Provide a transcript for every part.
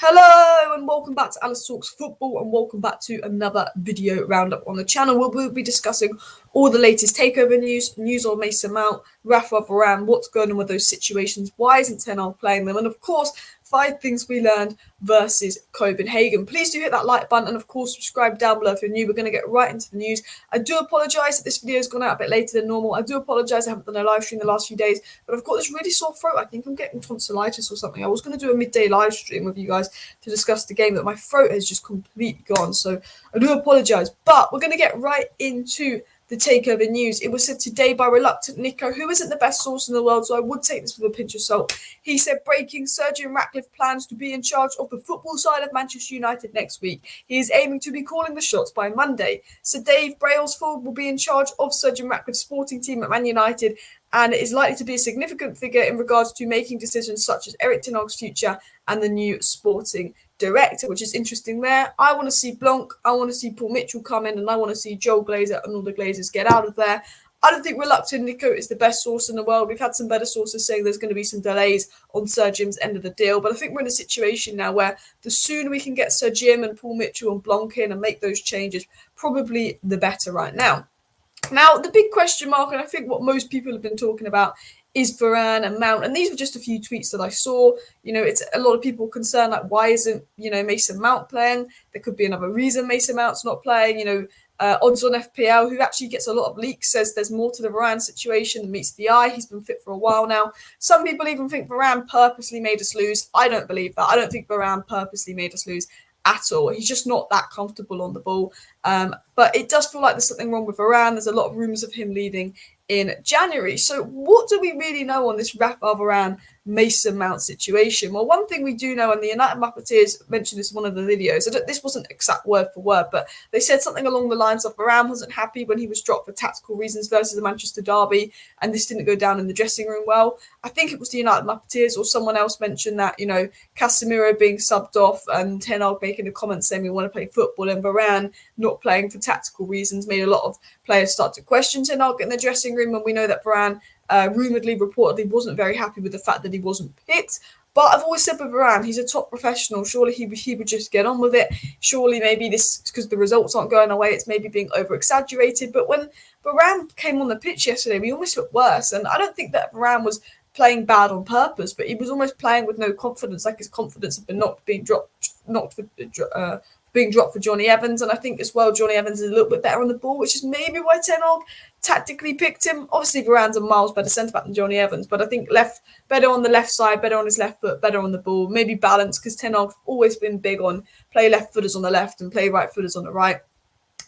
Hello and welcome back to Alice Talks Football and welcome back to another video roundup on the channel. We'll be discussing all the latest takeover news on Mason Mount, Raphael Varane, what's going on with those situations, why isn't Ten Hag playing them, and of course 5 things we learned versus Copenhagen. Please do hit that like button and of course subscribe down below if you're new. We're going to get right into the news. I do apologise that this video has gone out a bit later than normal. I do apologise I haven't done a live stream the last few days, but I've got this really sore throat. I think I'm getting tonsillitis or something. I was going to do a midday live stream with you guys to discuss the game, but my throat has just completely gone, so I do apologise. But we're going to get right into the takeover news. It was said today by Reluctant Nico, who isn't the best source in the world, so I would take this with a pinch of salt. He said, breaking, Sir Jim Ratcliffe plans to be in charge of the football side of Manchester United next week. He is aiming to be calling the shots by Monday. Sir Dave Brailsford will be in charge of Sir Jim Ratcliffe's sporting team at Man United, and is likely to be a significant figure in regards to making decisions such as Erik Ten Hag's future and the new sporting director, which is interesting there. I want to see Blanc, I want to see Paul Mitchell come in, and I want to see Joel Glazer and all the Glazers get out of there. I don't think Reluctant Nico is the best source in the world. We've had some better sources saying there's going to be some delays on Sir Jim's end of the deal, but I think we're in a situation now where the sooner we can get Sir Jim and Paul Mitchell and Blanc in and make those changes, probably the better right now. Now, the big question mark, and I think what most people have been talking about, is Varane and Mount. And these were just a few tweets that I saw. It's a lot of people concerned, like, why isn't, Mason Mount playing? There could be another reason Mason Mount's not playing. Odds on FPL, who actually gets a lot of leaks, says there's more to the Varane situation than meets the eye. He's been fit for a while now. Some people even think Varane purposely made us lose. I don't believe that. I don't think Varane purposely made us lose at all. He's just not that comfortable on the ball. But it does feel like there's something wrong with Varane. There's a lot of rumours of him leaving in January. So what do we really know on this Raphael Varane Mason Mount situation? Well, one thing we do know, and the United Marketeers mentioned this in one of the videos, this wasn't exact word for word, but they said something along the lines of Varane wasn't happy when he was dropped for tactical reasons versus the Manchester derby, and this didn't go down in the dressing room well. I think it was the United Marketeers or someone else mentioned that, Casemiro being subbed off and Ten Hag making a comment saying we want to play football, and Varane not playing for tactical reasons made a lot of players start to question Ten Hag in the dressing room, and we know that Varane reportedly wasn't very happy with the fact that he wasn't picked. But I've always said with Varane, he's a top professional. Surely he would just get on with it. Surely maybe this, because the results aren't going away, it's maybe being over-exaggerated. But when Varane came on the pitch yesterday, we almost looked worse. And I don't think that Varane was playing bad on purpose, but he was almost playing with no confidence, like his confidence had been being dropped for Johnny Evans. And I think as well, Johnny Evans is a little bit better on the ball, which is maybe why Ten Hag tactically picked him. Obviously, Varane's a miles better centre-back than Johnny Evans, but I think better on the left side, better on his left foot, better on the ball, maybe balance, because Ten Hag's always been big on play left footers on the left and play right footers on the right,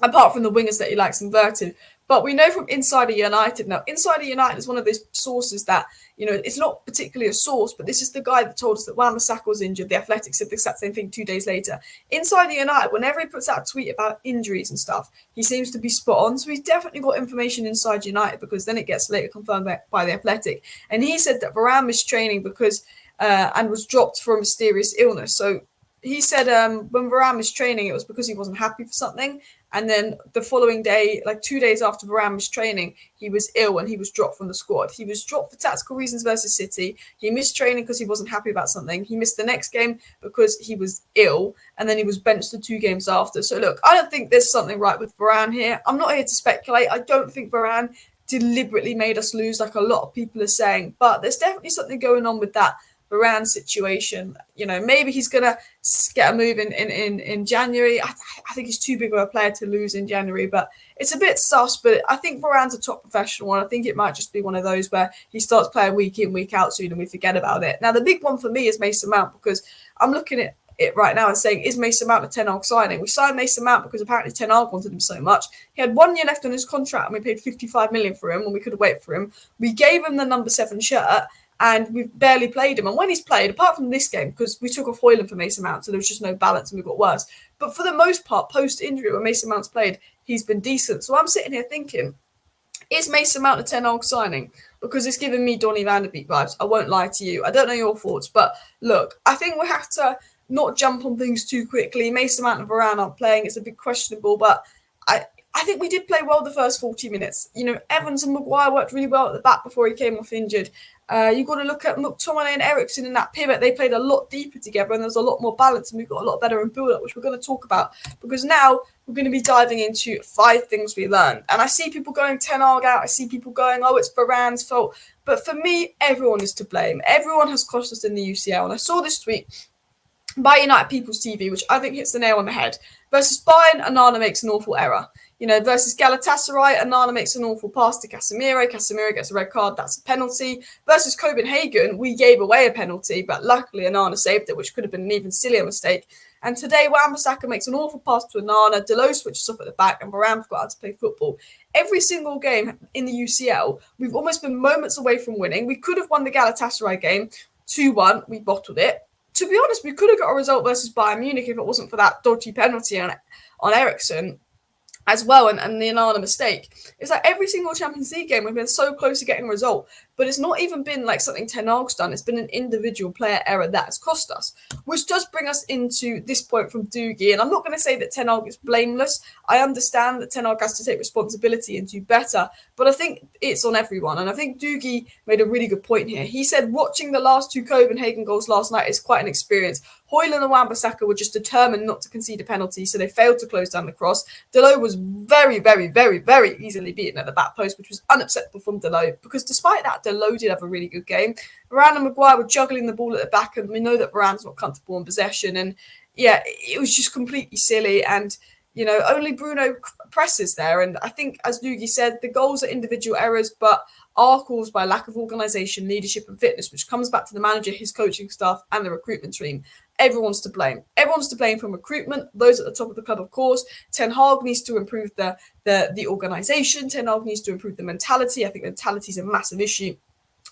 apart from the wingers that he likes inverted. But we know from Insider United, now Insider United is one of those sources that, it's not particularly a source, but this is the guy that told us that Wan-Bissaka was injured. The Athletic said the exact same thing 2 days later. Insider United, whenever he puts out a tweet about injuries and stuff, he seems to be spot on. So he's definitely got information inside United, because then it gets later confirmed by the Athletic. And he said that Varane missed training because and was dropped for a mysterious illness. So he said when Varane missed training, it was because he wasn't happy for something. And then the following day, like 2 days after Varane missed training, he was ill and he was dropped from the squad. He was dropped for tactical reasons versus City. He missed training because he wasn't happy about something. He missed the next game because he was ill. And then he was benched the 2 games after. So look, I don't think there's something right with Varane here. I'm not here to speculate. I don't think Varane deliberately made us lose like a lot of people are saying. But there's definitely something going on with that Varane situation. Maybe he's going to get a move in January. I think he's too big of a player to lose in January, but it's a bit sus. But I think Varane's a top professional, and I think it might just be one of those where he starts playing week in, week out soon, and we forget about it. Now, the big one for me is Mason Mount, because I'm looking at it right now and saying, is Mason Mount a Ten Hag signing? We signed Mason Mount because apparently Ten Hag wanted him so much. He had 1 year left on his contract, and we paid 55 million for him when we could have waited for him. We gave him the number 7 shirt, and we've barely played him. And when he's played, apart from this game, because we took off Hojlund for Mason Mount, so there was just no balance and we got worse. But for the most part, post-injury, when Mason Mount's played, he's been decent. So I'm sitting here thinking, is Mason Mount a Ten Hag signing? Because it's giving me Donny van de Beek vibes. I won't lie to you. I don't know your thoughts, but look, I think we have to not jump on things too quickly. Mason Mount and Varane aren't playing. It's a bit questionable, but I think we did play well the first 40 minutes. Evans and Maguire worked really well at the back before he came off injured. You've got to look at McTominay and Eriksen in that pivot. They played a lot deeper together and there's a lot more balance and we got a lot better in build-up, which we're going to talk about. Because now we're going to be diving into 5 things we learned. And I see people going Ten Hag out. I see people going, oh, it's Varane's fault. But for me, everyone is to blame. Everyone has cost us in the UCL. And I saw this tweet by United People's TV, which I think hits the nail on the head. Versus Bayern, Onana makes an awful error. Versus Galatasaray, Onana makes an awful pass to Casemiro. Casemiro gets a red card. That's a penalty. Versus Copenhagen, we gave away a penalty, but luckily Onana saved it, which could have been an even sillier mistake. And today, Wan-Bissaka makes an awful pass to Onana. Delot switches off at the back, and Varane forgot how to play football. Every single game in the UCL, we've almost been moments away from winning. We could have won the Galatasaray game 2-1. We bottled it. To be honest, we could have got a result versus Bayern Munich if it wasn't for that dodgy penalty on Eriksen as well, and the Onana mistake. It's like every single Champions League game we've been so close to getting a result, but it's not even been like something Ten Hag's done. It's been an individual player error that has cost us, which does bring us into this point from Doogie. And I'm not going to say that Ten Hag is blameless. I understand that Ten Hag has to take responsibility and do better, but I think it's on everyone. And I think Doogie made a really good point here. He said watching the last 2 Copenhagen goals last night is quite an experience. Hojlund and Wan-Bissaka were just determined not to concede a penalty, so they failed to close down the cross. Delot was very, very, very, very easily beaten at the back post, which was unacceptable from Delot, because despite that, Delot did have a really good game. Varane and Maguire were juggling the ball at the back, and we know that Varane's not comfortable in possession, and yeah, it was just completely silly, and only Bruno presses there. And I think, as Doogie said, the goals are individual errors, but are caused by lack of organisation, leadership and fitness, which comes back to the manager, his coaching staff and the recruitment team. Everyone's to blame. Everyone's to blame from recruitment. Those at the top of the club, of course. Ten Hag needs to improve the organisation. Ten Hag needs to improve the mentality. I think mentality is a massive issue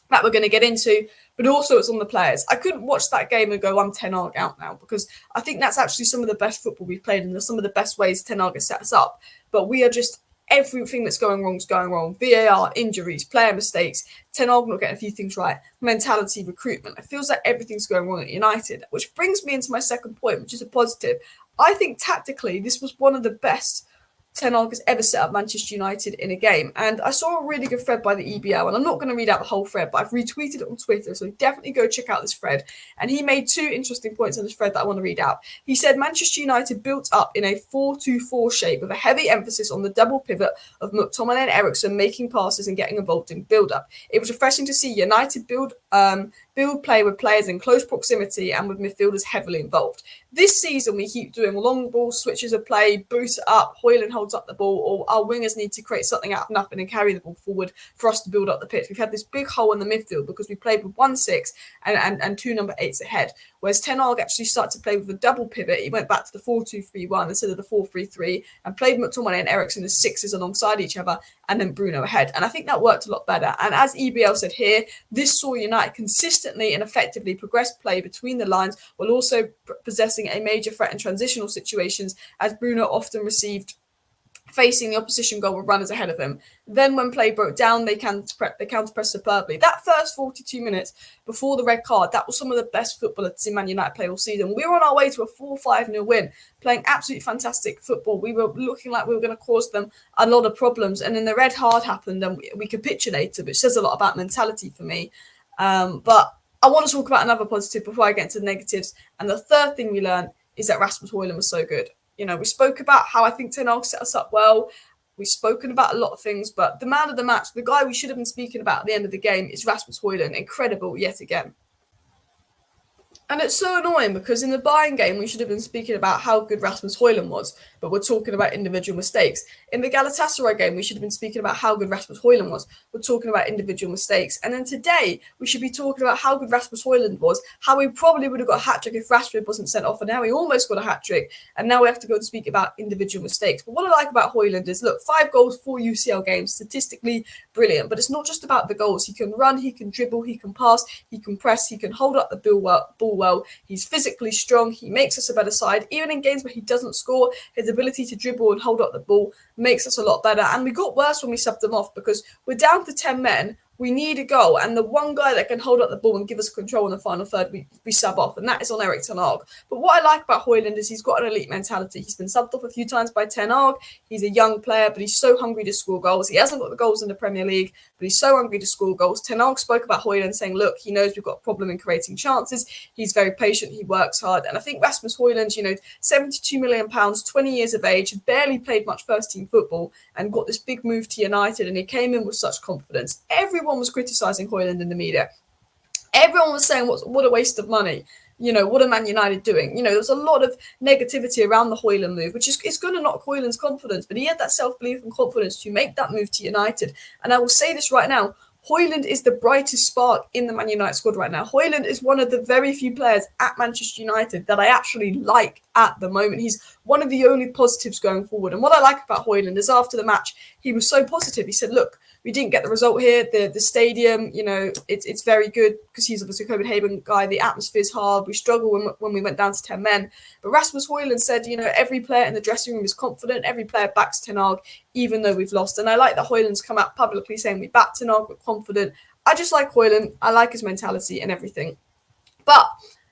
that we're going to get into, but also it's on the players. I couldn't watch that game and go, I'm Ten Hag out now, because I think that's actually some of the best football we've played and some of the best ways Ten Hag has set us up. But we are just, everything that's going wrong is going wrong. VAR, injuries, player mistakes, Ten Hag not getting a few things right, mentality, recruitment. It feels like everything's going wrong at United, which brings me into my second point, which is a positive. I think tactically, this was one of the best Ten Hag has ever set up Manchester United in a game. And I saw a really good thread by the EBL, and I'm not going to read out the whole thread, but I've retweeted it on Twitter, so definitely go check out this thread. And he made 2 interesting points on this thread that I want to read out. He said Manchester United built up in a 4-2-4 shape with a heavy emphasis on the double pivot of McTominay and Eriksen making passes and getting involved in build-up. It was refreshing to see United build play with players in close proximity and with midfielders heavily involved. This season, we keep doing long ball switches of play, boost it up, Hojlund holds up the ball, or our wingers need to create something out of nothing and carry the ball forward for us to build up the pitch. We've had this big hole in the midfield because we played with 1-6 and 2 number 8s ahead. Whereas Ten Hag actually started to play with a double pivot. He went back to the 4-2-3-1 instead of the 4-3-3 and played McTominay and Eriksen as 6s alongside each other and then Bruno ahead. And I think that worked a lot better. And as EBL said here, this saw United consistently and effectively progress play between the lines while also possessing a major threat in transitional situations, as Bruno often received facing the opposition goal with runners ahead of him. Then when play broke down, they counter-pressed superbly. That first 42 minutes before the red card, that was some of the best football I've seen Man United play all season. We were on our way to a 4-5-0 win, playing absolutely fantastic football. We were looking like we were going to cause them a lot of problems. And then the red card happened and we capitulated, which says a lot about mentality for me. But I want to talk about another positive before I get into the negatives. And the third thing we learned is that Rasmus Hojlund was so good. We spoke about how I think Ten Hag set us up well. We've spoken about a lot of things, but the man of the match, the guy we should have been speaking about at the end of the game, is Rasmus Hojlund. Incredible yet again. And it's so annoying because in the Bayern game, we should have been speaking about how good Rasmus Hojlund was, but we're talking about individual mistakes. In the Galatasaray game, we should have been speaking about how good Rasmus Hojlund was. We're talking about individual mistakes. And then today, we should be talking about how good Rasmus Hojlund was, how he probably would have got a hat-trick if Rashford wasn't sent off, and how he almost got a hat-trick. And now we have to go and speak about individual mistakes. But what I like about Hojlund is, look, 5 goals, 4 UCL games, statistically brilliant. But it's not just about the goals. He can run, he can dribble, he can pass, he can press, he can hold up the ball well. He's physically strong. He makes us a better side. Even in games where he doesn't score, his ability to dribble and hold up the ball makes us a lot better. And we got worse when we subbed him off because we're down to 10 men we need a goal. And the one guy that can hold up the ball and give us control in the final third, we sub off. And that is on Erik Ten Hag. But what I like about Hojlund is he's got an elite mentality. He's been subbed off a few times by Ten Hag. He's a young player, but he's so hungry to score goals. He hasn't got the goals in the Premier League, but he's so hungry to score goals. Ten Hag spoke about Hojlund saying, look, he knows we've got a problem in creating chances. He's very patient. He works hard. And I think Rasmus Hojlund, £72 million, 20 years of age, barely played much first-team football and got this big move to United, and he came in with such confidence. Everyone was criticising Hojlund in the media. Everyone was saying, what a waste of money. What are Man United doing? There was a lot of negativity around the Hojlund move, which is going to knock Hojlund's confidence. But he had that self-belief and confidence to make that move to United. And I will say this right now, Hojlund is the brightest spark in the Man United squad right now. Hojlund is one of the very few players at Manchester United that I actually like at the moment. He's one of the only positives going forward. And what I like about Hojlund is after the match, he was so positive. He said, look, we didn't get the result here. The stadium, it's very good because he's obviously a Copenhagen guy. The atmosphere's hard. We struggled when we went down to 10 men. But Rasmus Hojlund said, every player in the dressing room is confident. Every player backs Ten Hag, even though we've lost. And I like that Hojlund's come out publicly saying we back Ten Hag, we're confident. I just like Hojlund. I like his mentality and everything. But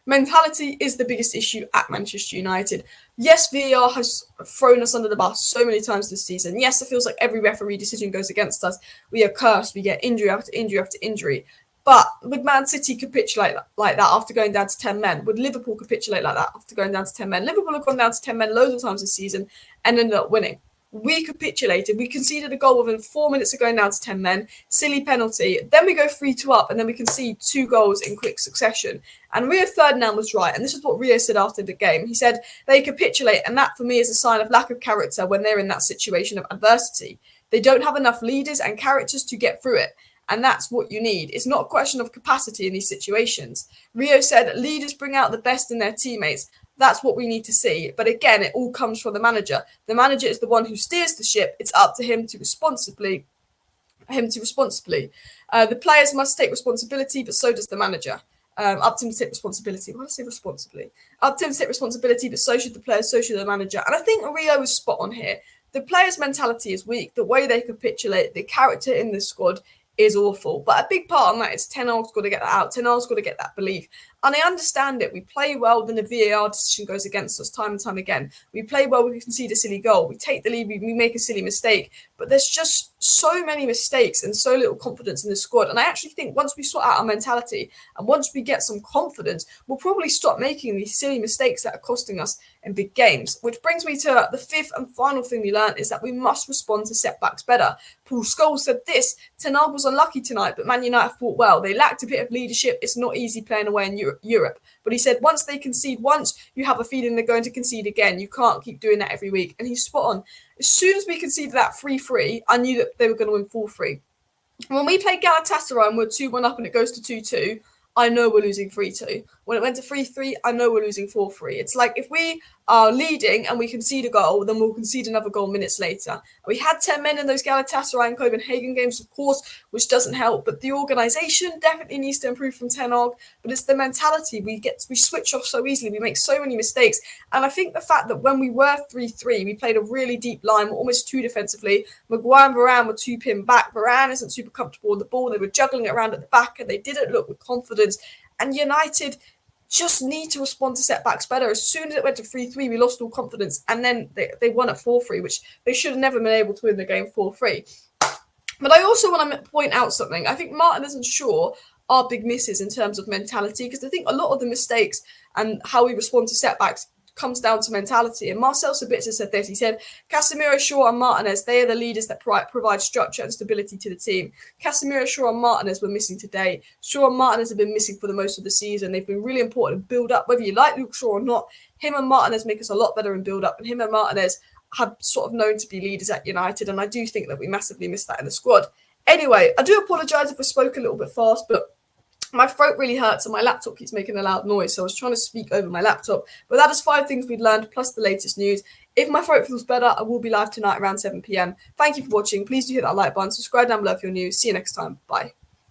mentality is the biggest issue at Manchester United. Yes, VAR has thrown us under the bus so many times this season. Yes, it feels like every referee decision goes against us. We are cursed. We get injury after injury after injury. But would Man City capitulate like that after going down to 10 men? Would Liverpool capitulate like that after going down to 10 men? Liverpool have gone down to 10 men loads of times this season and ended up winning. We capitulated. We conceded a goal within 4 minutes of going down to 10 men. Silly penalty. Then we go 3-2 up, and then we concede 2 goals in quick succession. And Rio Ferdinand was right. And this is what Rio said after the game. He said they capitulate, and that for me is a sign of lack of character when they're in that situation of adversity. They don't have enough leaders and characters to get through it. And that's what you need. It's not a question of capacity in these situations. Rio said leaders bring out the best in their teammates. That's what we need to see. But again, it all comes from the manager. The manager is the one who steers the ship. It's up to him to responsibly. The players must take responsibility, but so does the manager. Up to him to take responsibility. Why did I say responsibly? Up to him to take responsibility, but so should the players, so should the manager. And I think Rio was spot on here. The players' mentality is weak. The way they capitulate, the character in the squad is awful. But a big part on that is Ten Hag's got to get that out. Ten Hag's got to get that belief. And I understand it. We play well, then the VAR decision goes against us time and time again. We play well, we concede a silly goal. We take the lead, we make a silly mistake. But there's just so many mistakes and so little confidence in the squad. And I actually think once we sort out our mentality and once we get some confidence, we'll probably stop making these silly mistakes that are costing us in big games. Which brings me to the fifth and final thing we learned is that we must respond to setbacks better. Paul Scholes said this, Ten Hag was unlucky tonight, but Man United fought well. They lacked a bit of leadership. It's not easy playing away in Europe. But he said once they concede once, you have a feeling they're going to concede again. You can't keep doing that every week. And he's spot on. As soon as we conceded that 3-3, I knew that they were going to win 4-3. When we played Galatasaray and we're 2-1 up and it goes to 2-2, I know we're losing 3-2. When it went to 3-3, I know we're losing 4-3. It's like if we are leading and we concede a goal, then we'll concede another goal minutes later. We had 10 men in those Galatasaray and Copenhagen games, of course, which doesn't help. But the organisation definitely needs to improve from Ten Hag. But it's the mentality. We switch off so easily. We make so many mistakes. And I think the fact that when we were 3-3, we played a really deep line, almost 2 defensively. Maguire and Varane were 2 pinned back. Varane isn't super comfortable with the ball. They were juggling it around at the back and they didn't look with confidence. And United just need to respond to setbacks better. As soon as it went to 3-3, we lost all confidence. And then they won at 4-3, which they should have never been able to win the game 4-3. But I also want to point out something. I think Martin and Shaw are big misses in terms of mentality, because I think a lot of the mistakes and how we respond to setbacks comes down to mentality. And Marcel Sabitzer said this. He said, Casemiro, Shaw and Martinez, they are the leaders that provide structure and stability to the team. Casemiro, Shaw and Martinez were missing today. Shaw and Martinez have been missing for the most of the season. They've been really important in build-up. Whether you like Luke Shaw or not, him and Martinez make us a lot better in build-up. And him and Martinez have sort of known to be leaders at United. And I do think that we massively missed that in the squad. Anyway, I do apologise if I spoke a little bit fast, but my throat really hurts and my laptop keeps making a loud noise, so I was trying to speak over my laptop. But that is 5 things we've learned, plus the latest news. If my throat feels better, I will be live tonight around 7 p.m. Thank you for watching. Please do hit that like button, subscribe down below if you're new. See you next time. Bye.